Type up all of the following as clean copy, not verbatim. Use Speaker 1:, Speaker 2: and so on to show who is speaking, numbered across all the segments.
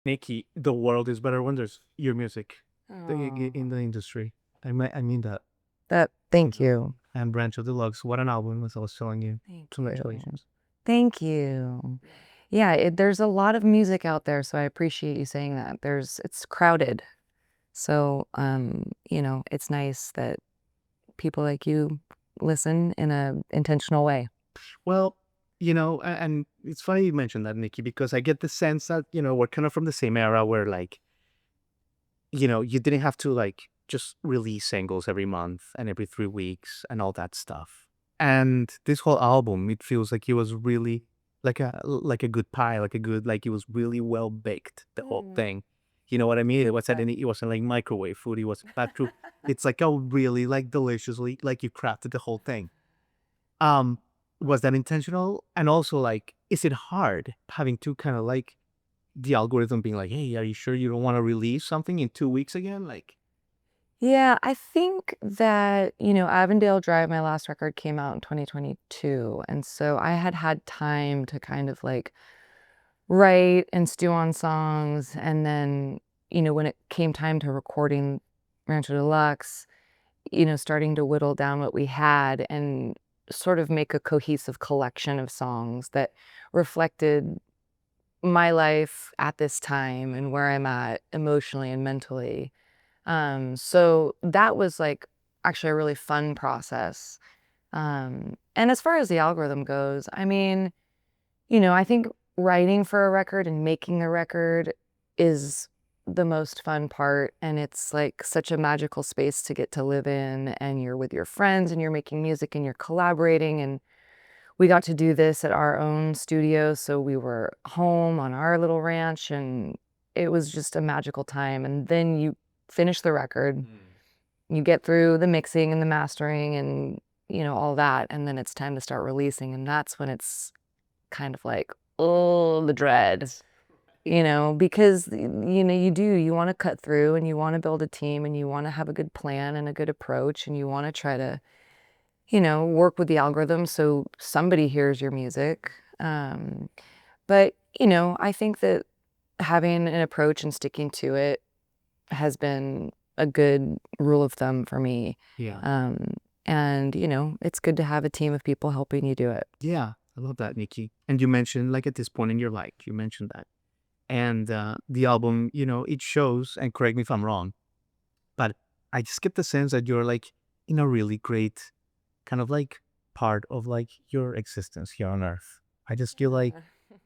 Speaker 1: Nikki, the world is better when there's your music in
Speaker 2: Oh,
Speaker 1: the industry. I mean that.
Speaker 2: thank you.
Speaker 1: And Rancho Deluxe, what an album, as I was telling you.
Speaker 2: Thank you.
Speaker 1: Congratulations.
Speaker 2: Thank you. Yeah, there's a lot of music out there, so I appreciate you saying that. It's crowded. So, it's nice that people like you listen in a intentional way.
Speaker 1: Well, and it's funny you mentioned that, Nikki, because I get the sense that, we're kind of from the same era where, like, you didn't have to, like, just release singles every month and every 3 weeks and all that stuff. And this whole album, it feels like it was really like a good pie, like it was really well baked, the whole
Speaker 2: Mm,
Speaker 1: thing. You know what I mean?
Speaker 2: right.
Speaker 1: It wasn't like microwave food. It wasn't bad true. It's like a really like deliciously like you crafted the whole thing. Um, was that intentional? And also, like, is it hard having to kind of like the algorithm being like, "Hey, are you sure you don't want to release something in 2 weeks again?" Like,
Speaker 2: Yeah, I think that, Avondale Drive, my last record came out in 2022. And so I had had time to kind of like write and stew on songs. And then, when it came time to recording Rancho Deluxe, starting to whittle down what we had and sort of make a cohesive collection of songs that reflected my life at this time and where I'm at emotionally and mentally. So that was like actually a really fun process. And as far as the algorithm goes, I mean, I think writing for a record and making a record is the most fun part. And it's like such a magical space to get to live in. And you're with your friends and you're making music and you're collaborating. And we got to do this at our own studio. So we were home on our little ranch and it was just a magical time. And then you finish the record, you get through the mixing and the mastering and, all that. And then it's time to start releasing. And that's when it's kind of like, oh, the dread, because, you want to cut through and you want to build a team and you want to have a good plan and a good approach and you want to try to, work with the algorithm so somebody hears your music. But, I think that having an approach and sticking to it has been a good rule of thumb for me.
Speaker 1: yeah,
Speaker 2: Um, and, it's good to have a team of people helping you do it.
Speaker 1: yeah, I love that, Nikki. And you mentioned like at this point in your life, you mentioned that, and the album, it shows. And correct me if I'm wrong, but I just get the sense that you're like in a really great kind of like part of like your existence here on Earth. I just feel like,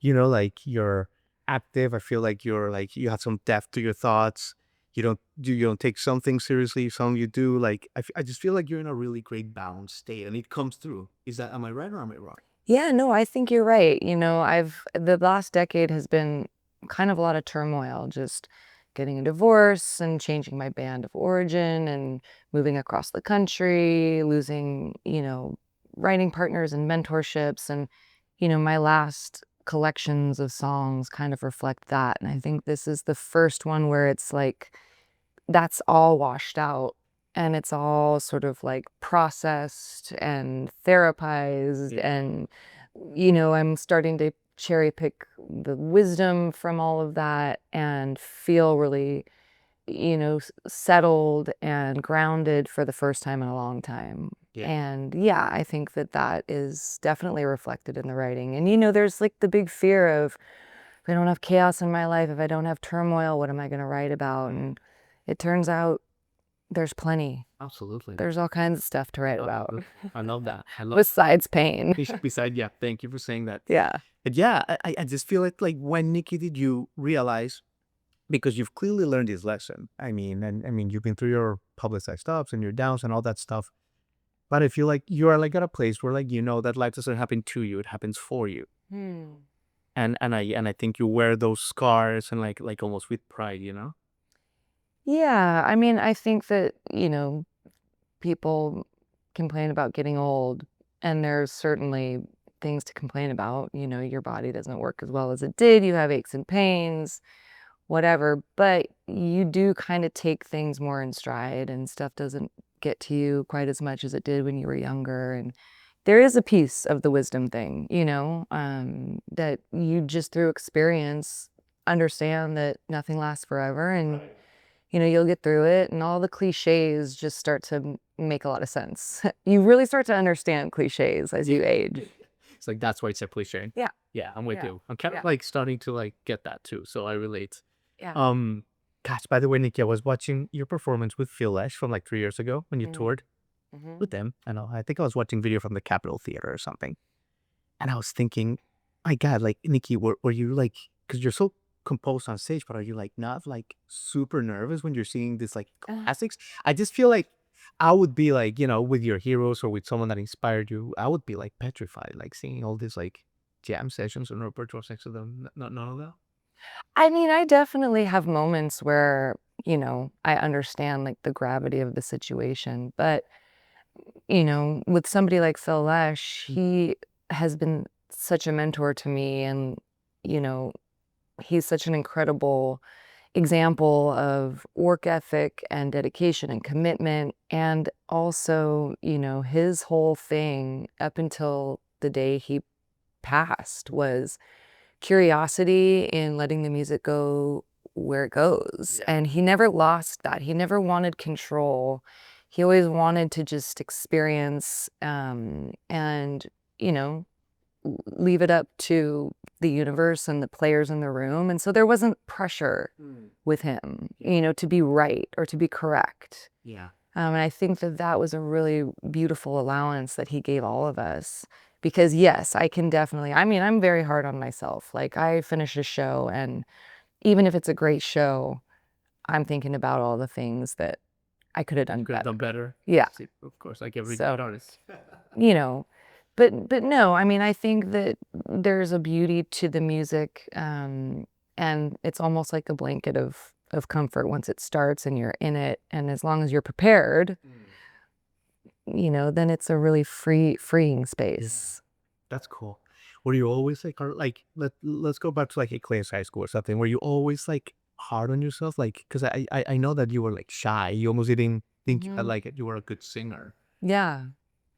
Speaker 1: like you're active. I feel like you're like you have some depth to your thoughts. You don't take some things seriously, some you do. Like I just feel like you're in a really great balanced state, and it comes through. Is that, am I right or am I wrong?
Speaker 2: Yeah, no, I think you're right. The last decade has been kind of a lot of turmoil, just getting a divorce and changing my band of origin and moving across the country, losing, writing partners and mentorships. And, my last collections of songs kind of reflect that. And I think this is the first one where it's like, that's all washed out and it's all sort of like processed and therapized
Speaker 1: Yeah.
Speaker 2: and I'm starting to cherry pick the wisdom from all of that and feel really settled and grounded for the first time in a long time.
Speaker 1: Yeah.
Speaker 2: And yeah, I think that that is definitely reflected in the writing. And there's like the big fear of, if I don't have chaos in my life, if I don't have turmoil, what am I going to write about? And it turns out there's plenty.
Speaker 1: Absolutely.
Speaker 2: There's all kinds of stuff to write about
Speaker 1: Absolutely. I love that. I love
Speaker 2: besides pain.
Speaker 1: beside, yeah, thank you for saying that.
Speaker 2: Yeah.
Speaker 1: But yeah, I just feel like when, Nikki, did you realize, because you've clearly learned this lesson. I mean, and I mean, you've been through your publicized ups and your downs and all that stuff. But I feel like you are like at a place where like that life doesn't happen to you; it happens for you.
Speaker 2: Hmm.
Speaker 1: And I think you wear those scars and like almost with pride, you know?
Speaker 2: Yeah. I mean, I think that, people complain about getting old, and there's certainly things to complain about. Your body doesn't work as well as it did. You have aches and pains, whatever. But you do kind of take things more in stride, and stuff doesn't get to you quite as much as it did when you were younger. And there is a piece of the wisdom thing, that you just through experience understand that nothing lasts forever, and you'll get through it, and all the cliches just start to make a lot of sense. You really start to understand cliches as you age.
Speaker 1: It's like that's why it's a cliche.
Speaker 2: Yeah.
Speaker 1: Yeah, I'm with
Speaker 2: Yeah.
Speaker 1: you. I'm kind
Speaker 2: Yeah.
Speaker 1: of like starting to like get that too, so I relate.
Speaker 2: Yeah.
Speaker 1: Um, Gosh, by the way, Nikki, I was watching your performance with Phil Lesh from like 3 years ago when you
Speaker 2: Mhm.
Speaker 1: toured
Speaker 2: Mhm.
Speaker 1: with them. I know. I think I was watching video from the Capitol Theater or something, and I was thinking, my God, like Nikki, were you like, because you're so composed on stage, but are you like not like super nervous when you're singing this like
Speaker 2: Uh,
Speaker 1: classics? I just feel like I would be like, with your heroes or with someone that inspired you, I would be like petrified, like singing all these like jam sessions and repertoire next to them. None of that.
Speaker 2: I mean, I definitely have moments where, I understand like the gravity of the situation, but with somebody like Phil Lesh, he has been such a mentor to me, and you know, he's such an incredible example of work ethic and dedication and commitment. And also, his whole thing up until the day he passed was curiosity in letting the music go where it goes.
Speaker 1: Yeah.
Speaker 2: And he never lost that. He never wanted control. He always wanted to just experience, and, you know, leave it up to the universe and the players in the room. And so there wasn't pressure
Speaker 1: Mm.
Speaker 2: with him,
Speaker 1: Yeah.
Speaker 2: to be right or to be correct.
Speaker 1: Yeah.
Speaker 2: And I think that that was a really beautiful allowance that he gave all of us. Because yes, I can definitely, I mean, I'm very hard on myself. Like I finish a show, and even if it's a great show, I'm thinking about all the things that I could have
Speaker 1: You
Speaker 2: done
Speaker 1: could have
Speaker 2: better.
Speaker 1: done better.
Speaker 2: Yeah.
Speaker 1: See, of course, like every
Speaker 2: So,
Speaker 1: good artist.
Speaker 2: you know, but no, I mean, I think that there's a beauty to the music, and it's almost like a blanket of comfort once it starts and you're in it. And as long as you're prepared,
Speaker 1: Mm.
Speaker 2: then it's a really freeing
Speaker 1: Yeah.
Speaker 2: space.
Speaker 1: That's cool. Were you always like, let's go back to like Eclairs High School or something. Were you always like hard on yourself? Like, because I know that you were like shy. You almost didn't think
Speaker 2: Mhm.
Speaker 1: like you were a good singer.
Speaker 2: Yeah.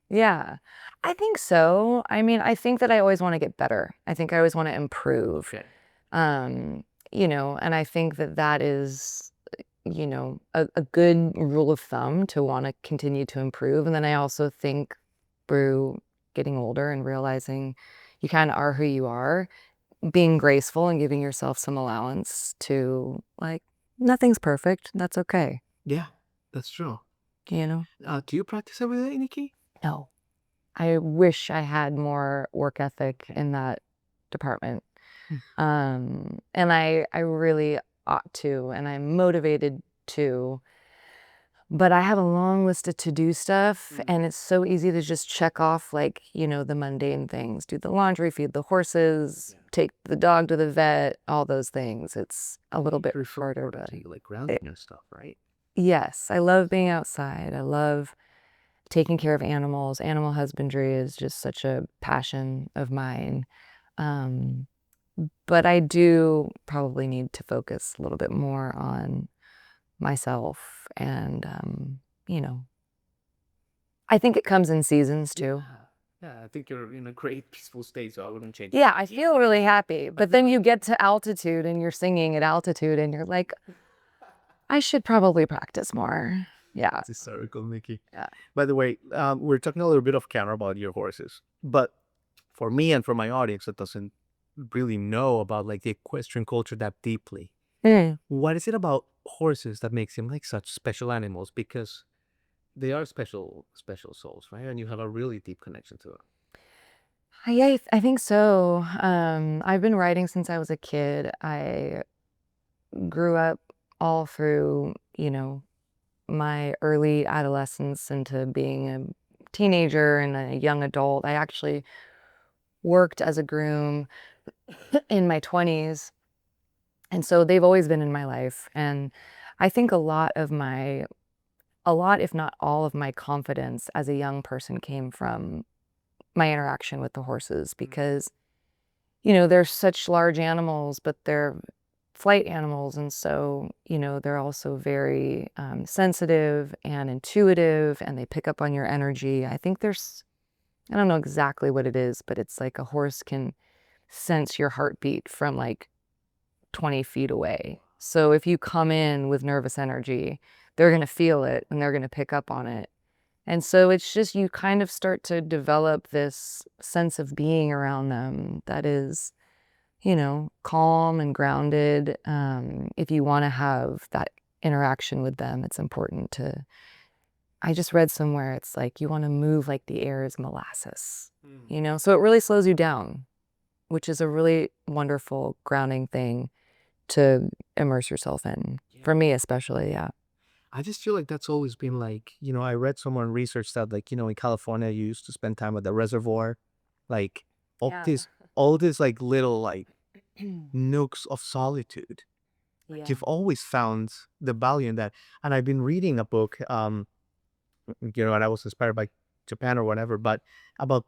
Speaker 2: Yeah. I think so. I mean, I think that I always want to get better. I think I always want to improve.
Speaker 1: Okay.
Speaker 2: Um, and I think that that is, a good rule of thumb to want to continue to improve. And then I also think through getting older and realizing you kind of are who you are, being graceful and giving yourself some allowance to like, nothing's perfect. That's okay.
Speaker 1: Yeah, that's true.
Speaker 2: You know?
Speaker 1: Do you practice every day, Nikki?
Speaker 2: No. I wish I had more work ethic in that department.
Speaker 1: Hmm.
Speaker 2: And I really ought to, and I'm motivated to, but I have a long list of to-do stuff, and it's so easy to just check off like, the mundane things. Do the laundry, feed the horses,
Speaker 1: Yeah.
Speaker 2: take the dog to the vet, all those things. It's a little bit
Speaker 1: Very so
Speaker 2: harder
Speaker 1: important to
Speaker 2: to
Speaker 1: you, like grounding and stuff, right?
Speaker 2: yes, I love being outside. I love taking care of animals. Animal husbandry is just such a passion of mine. Um, but I do probably need to focus a little bit more on myself. And, I think it comes in seasons too.
Speaker 1: Yeah, I think you're in a great peaceful state, so I wouldn't change it.
Speaker 2: Yeah, I feel really happy. But then you get to altitude and you're singing at altitude and you're like, I should probably practice more. Yeah.
Speaker 1: It's hysterical, Nikki.
Speaker 2: Yeah.
Speaker 1: By the way, we're talking a little bit off camera about your horses, but for me and for my audience that doesn't really know about like the equestrian culture that deeply,
Speaker 2: Mm.
Speaker 1: what is it about horses that makes them like such special animals? Because they are special souls, right? And you have a really deep connection to it.
Speaker 2: I think so. I've been writing since I was a kid. I grew up all through, my early adolescence into being a teenager and a young adult. I actually worked as a groom in my 20s. And so they've always been in my life. And I think a lot, if not all of my confidence as a young person came from my interaction with the horses because, they're such large animals, but they're flight animals. And so, they're also very sensitive and intuitive, and they pick up on your energy. I think I don't know exactly what it is, but it's like a horse can sense your heartbeat from like 20 feet away. So if you come in with nervous energy, they're going to feel it and they're going to pick up on it. And so it's just, you kind of start to develop this sense of being around them that is, calm and grounded. If you want to have that interaction with them, it's important to, I just read somewhere, it's like you want to move like the air is molasses, so it really slows you down, which is a really wonderful grounding thing to immerse yourself in. For me, especially, yeah.
Speaker 1: I just feel like that's always been like, I read somewhere in research that like, in California you used to spend time at the reservoir, like all
Speaker 2: Yeah.
Speaker 1: this all this like little like nooks of solitude.
Speaker 2: Yeah.
Speaker 1: You've always found the value in that. And I've been reading a book, and I was inspired by Japan or whatever, but about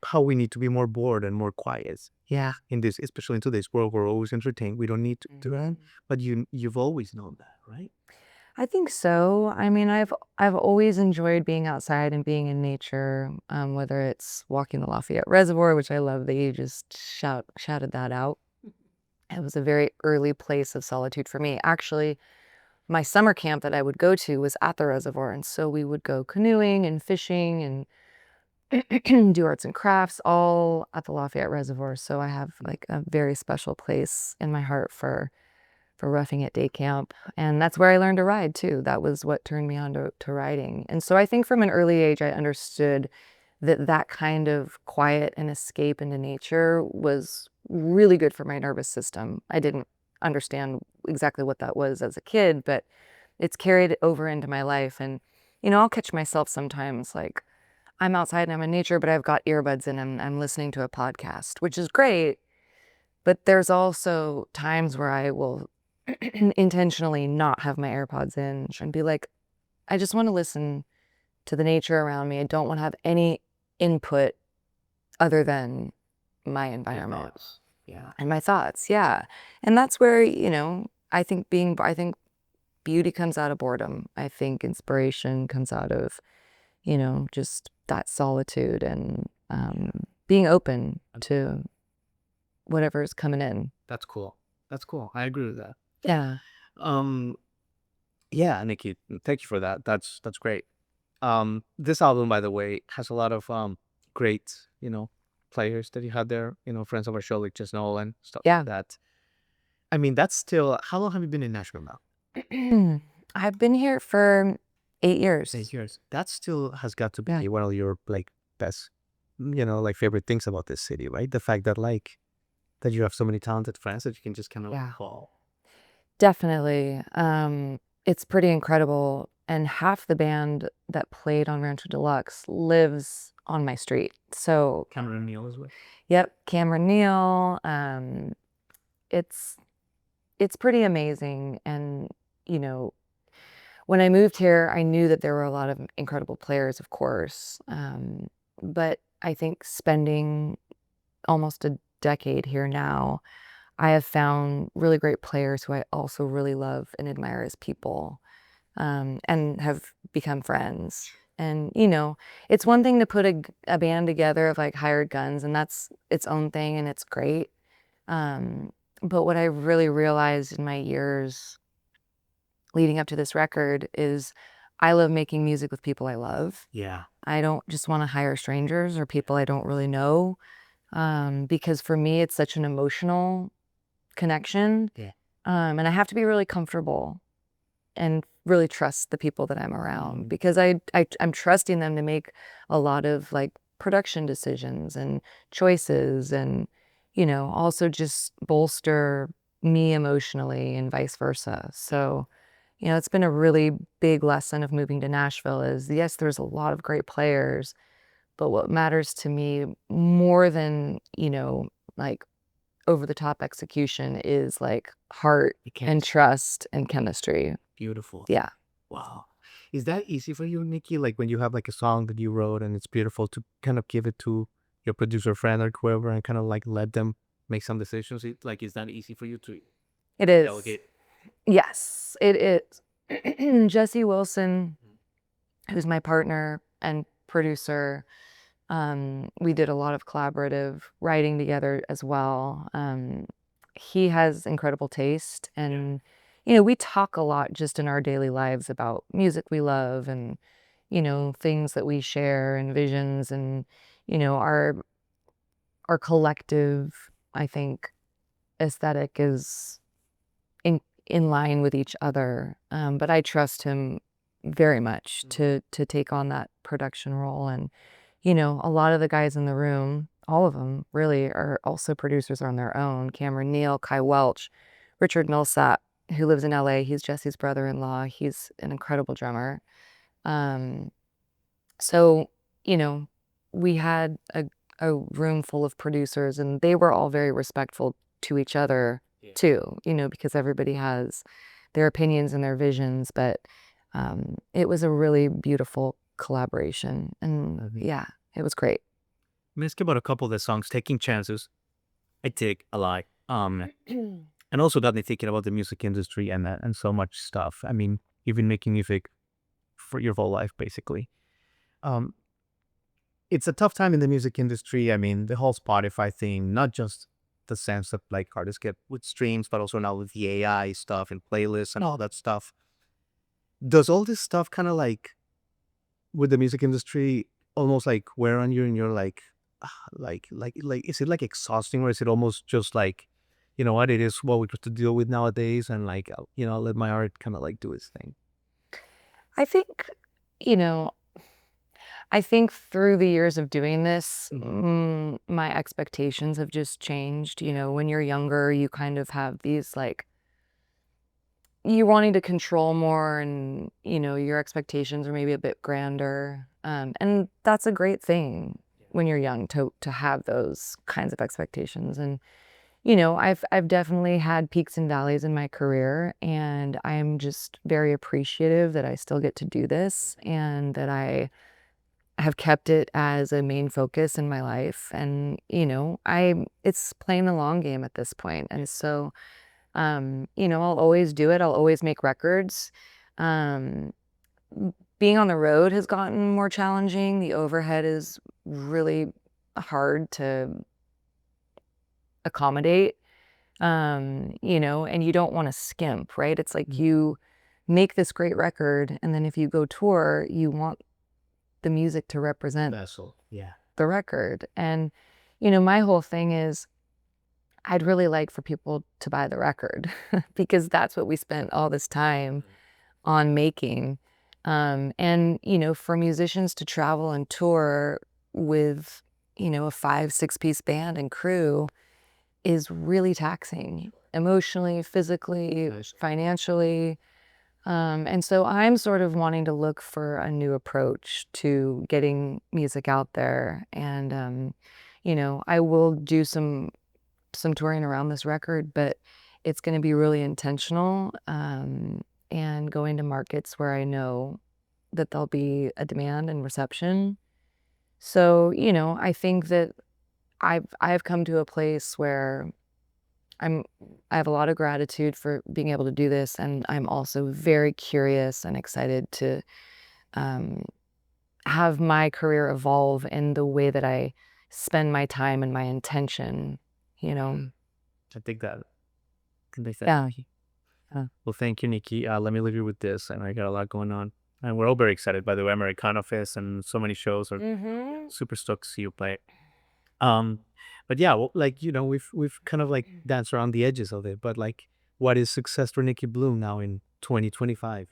Speaker 1: how we need to be more bored and more quiet. Yeah. In this, especially in today's world, we're always entertained. We don't need to do that. But you've always known that, right?
Speaker 2: I think so. I mean, I've always enjoyed being outside and being in nature, whether it's walking the Lafayette Reservoir, which I love that you just shouted that out. It was a very early place of solitude for me. Actually, my summer camp that I would go to was at the reservoir, and so we would go canoeing and fishing and do arts and crafts all at the Lafayette Reservoir. So I have like a very special place in my heart for Roughing It Day Camp. And that's where I learned to ride too. That was what turned me on to riding. And so I think from an early age, I understood that that kind of quiet and escape into nature was really good for my nervous system. I didn't understand exactly what that was as a kid, but it's carried over into my life. And, I'll catch myself sometimes like I'm outside and I'm in nature, but I've got earbuds in and I'm listening to a podcast, which is great. But there's also times where I will intentionally not have my AirPods in and be like, I just want to listen to the nature around me. I don't want to have any input other than my environment
Speaker 1: Yeah.
Speaker 2: and my thoughts. Yeah. And that's where, I think beauty comes out of boredom. I think inspiration comes out of, just that solitude and being open to whatever's coming in.
Speaker 1: That's cool. That's cool. I agree with that.
Speaker 2: Yeah.
Speaker 1: Um, yeah, Nikki, thank you for that. That's great. This album, by the way, has a lot of great, players that you had there, friends of our show like Just Nolan, stuff
Speaker 2: Yeah.
Speaker 1: like that. I mean, that's still how long have you been in Nashville now?
Speaker 2: I've been here for 8 years.
Speaker 1: 8 years. That still has got to be
Speaker 2: Yeah.
Speaker 1: one of your like best, like favorite things about this city, right? The fact that like that you have so many talented friends that you can just kind of
Speaker 2: Yeah.
Speaker 1: call.
Speaker 2: Definitely. It's pretty incredible. And half the band that played on Rancho Deluxe lives on my street. So,
Speaker 1: Cameron Neal as well.
Speaker 2: yep, Cameron Neal. It's it's pretty amazing. And, when I moved here, I knew that there were a lot of incredible players, of course. But I think spending almost a decade here now, I have found really great players who I also really love and admire as people, and have become friends. And, it's one thing to put a band together of like hired guns, and that's its own thing and it's great. But what I really realized in my years leading up to this record is I love making music with people I love.
Speaker 1: Yeah.
Speaker 2: I don't just want to hire strangers or people I don't really know, because for me, it's such an emotional connection.
Speaker 1: Yeah.
Speaker 2: And I have to be really comfortable and really trust the people that I'm around because I'm trusting them to make a lot of like production decisions and choices and, also just bolster me emotionally and vice versa. So, it's been a really big lesson of moving to Nashville is yes, there's a lot of great players, but what matters to me more than, like over the top execution is like heart and trust and chemistry.
Speaker 1: Beautiful.
Speaker 2: Yeah.
Speaker 1: Wow. Is that easy for you, Nikki? Like when you have like a song that you wrote and it's beautiful to kind of give it to your producer friend or whoever and kind of like let them make some decisions? Like, is that easy for you to
Speaker 2: It is.
Speaker 1: delegate?
Speaker 2: Yes, it is. Jesse Wilson, who's my partner and producer, we did a lot of collaborative writing together as well. he has incredible taste, and we talk a lot just in our daily lives about music we love, and things that we share, and visions, and our collective, I think, aesthetic is in line with each other. But I trust him very much to take on that production role. And a lot of the guys in the room, all of them really, are also producers on their own. Cameron Neal, Kai Welch, Richard Millsap, who lives in LA. He's Jesse's brother-in-law. He's an incredible drummer. Um, so, we had a room full of producers, and they were all very respectful to each other too, because everybody has their opinions and their visions. But it was a really beautiful collaboration. And yeah, it was great.
Speaker 1: Let me ask you about a couple of the songs. Taking Chances, I dig a lot. And also got me thinking about the music industry and so much stuff. I mean, you've been making music for your whole life, basically. Um, it's a tough time in the music industry. I mean, the whole Spotify thing, not just the sense that like artists get with streams, but also now with the AI stuff and playlists and all that stuff. Does all this stuff kind of like with the music industry almost like wear on you and you're like, is it like exhausting, or is it almost just like, you know what, it is what we have to deal with nowadays, and like, I'll let my art kind of like do its thing.
Speaker 2: I think, you know, I think through the years of doing this, my expectations have just changed. When you're younger, you kind of have these like, you wanting to control more, and your expectations are maybe a bit grander, and that's a great thing when you're young to have those kinds of expectations. And I've definitely had peaks and valleys in my career, and I am just very appreciative that I still get to do this, and that I have kept it as a main focus in my life. And it's playing the long game at this point. And so I'll always do it. I'll always make records. Um, Being on the road has gotten more challenging. The overhead is really hard to accommodate. And you don't want to skimp, right? It's like you make this great record, and then if you go tour, you want the music to represent
Speaker 1: Vessel, yeah.
Speaker 2: the record. And my whole thing is, I'd really like for people to buy the record because that's what we spent all this time on making. And for musicians to travel and tour with a 5-6 piece band and crew is really taxing emotionally, physically, financially. And so I'm sort of wanting to look for a new approach to getting music out there. And I will do some touring around this record, but it's going to be really intentional, and going to markets where I know that there'll be a demand and reception. So, I think that I've come to a place where I have a lot of gratitude for being able to do this, and I'm also very curious and excited to um, have my career evolve in the way that I spend my time and my intention, you know.
Speaker 1: I think that can be that.
Speaker 2: Yeah.
Speaker 1: Well, thank you, Nikki. Let me leave you with this, and I got a lot going on, and we're all very excited by the way, Americana Fest, and so many shows are super stoked to see you play. Um, but yeah, well, like we've kind of like danced around the edges of it, but like, what is success for Nicki Bluhm now in 2025?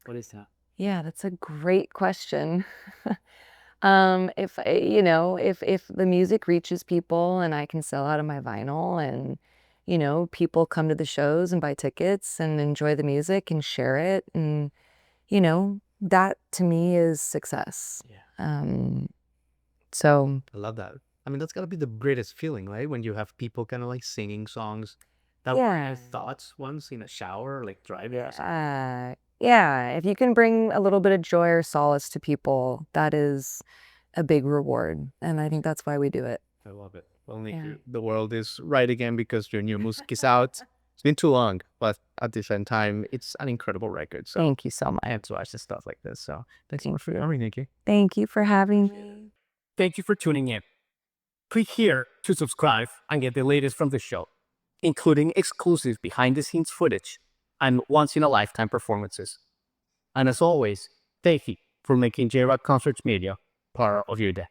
Speaker 1: What is that?
Speaker 2: Yeah, that's a great question. If if the music reaches people and I can sell out of my vinyl, and people come to the shows and buy tickets and enjoy the music and share it, and that to me is success.
Speaker 1: Yeah,
Speaker 2: So
Speaker 1: I love that. I mean, that's gotta be the greatest feeling, right? When you have people kind of like singing songs that were your
Speaker 2: yeah.
Speaker 1: thoughts once in a shower, like driving. Or something.
Speaker 2: Yeah, if you can bring a little bit of joy or solace to people, that is a big reward, and I think that's why we do it.
Speaker 1: I love it. Well, Nikki,
Speaker 2: Yeah.
Speaker 1: the world is right again because your new music is out. It's been too long, but at the same time, it's an incredible record. So
Speaker 2: Thank you so much.
Speaker 1: I have to watch the stuff like this. So thanks so much for coming, Nikki.
Speaker 2: Thank you for having me.
Speaker 1: Thank you for tuning in. Click here to subscribe and get the latest from the show. including exclusive behind-the-scenes footage and once-in-a-lifetime performances. And as always, thank you for making J-Rock Concerts Media part of your day.